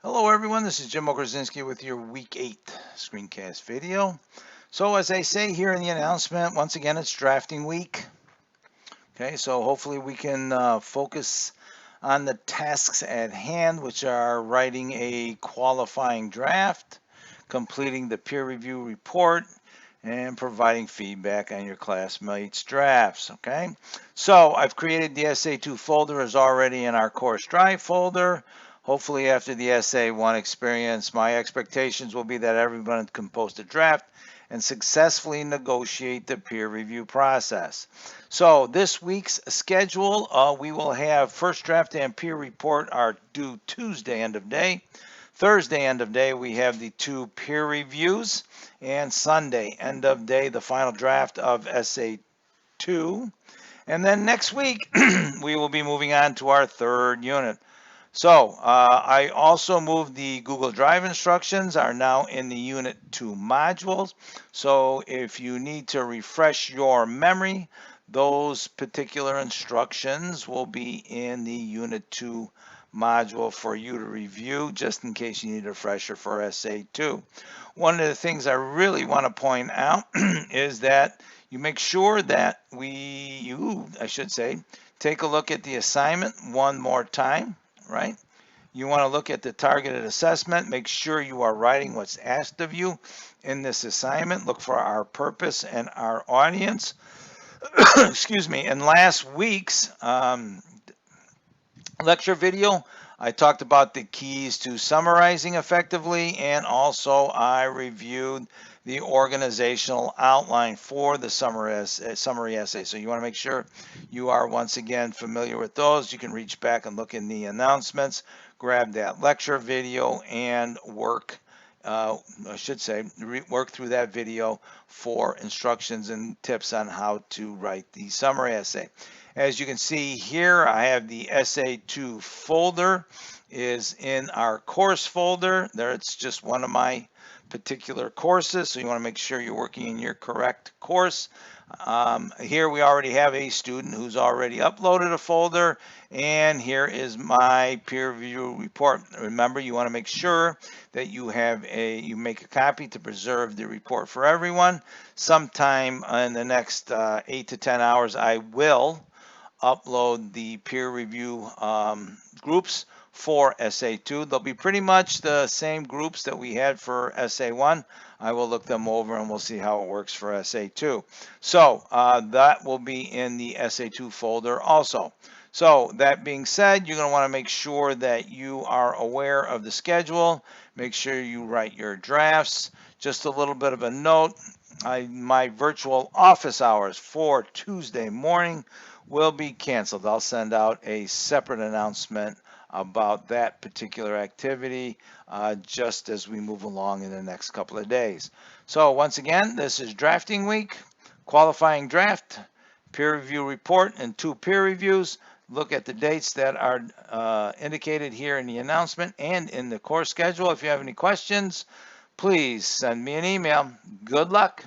Hello everyone, this is Jim Okerzinski with your Week 8 Screencast video. So as I say here in the announcement, once again it's drafting week. Okay, so hopefully we can focus on the tasks at hand, which are writing a qualifying draft, completing the peer review report, and providing feedback on your classmates' drafts. Okay, so I've created the SA2 folder is already in our course drive folder. Hopefully, after the SA1 experience, my expectations will be that everyone can post a draft and successfully negotiate the peer review process. So this week's schedule, we will have first draft and peer report are due Tuesday end of day. Thursday end of day, we have the two peer reviews, and Sunday end of day, the final draft of SA2. And then next week, we will be moving on to our third unit. So I also moved the Google Drive instructions are now in the Unit 2 modules. So if you need to refresh your memory, those particular instructions will be in the Unit 2 module for you to review, just in case you need a refresher for SA2. One of the things I really want to point out is that you make sure that I should say, take a look at the assignment one more time, right? You want to look at the targeted assessment. Make sure you are writing what's asked of you in this assignment. Look for our purpose and our audience. Excuse me. In last week's lecture video, I talked about the keys to summarizing effectively, and also I reviewed the organizational outline for the summary essay. So you want to make sure you are once again familiar with those. You can reach back and look in the announcements, grab that lecture video, and work work through that video for instructions and tips on how to write the summary essay. As you can see here, I have the SA2 folder is in our course folder. There, it's just one of my particular courses, so you want to make sure you're working in your correct course. Here we already have a student who's already uploaded a folder, and here is my peer review report. Remember, you want to make sure that you make a copy to preserve the report for everyone. Sometime in the next 8 to 10 hours, I will upload the peer review groups for SA2. They'll be pretty much the same groups that we had for SA1. I will look them over and we'll see how it works for SA2. So that will be in the SA2 folder also. So that being said, you're going to want to make sure that you are aware of the schedule. Make sure you write your drafts. Just a little bit of a note, my virtual office hours for Tuesday morning will be canceled. I'll send out a separate announcement about that particular activity just as we move along in the next couple of days. So once again, this is drafting week, qualifying draft, peer review report, and two peer reviews. Look at the dates that are indicated here in the announcement and in the course schedule. If you have any questions, please send me an email. Good luck.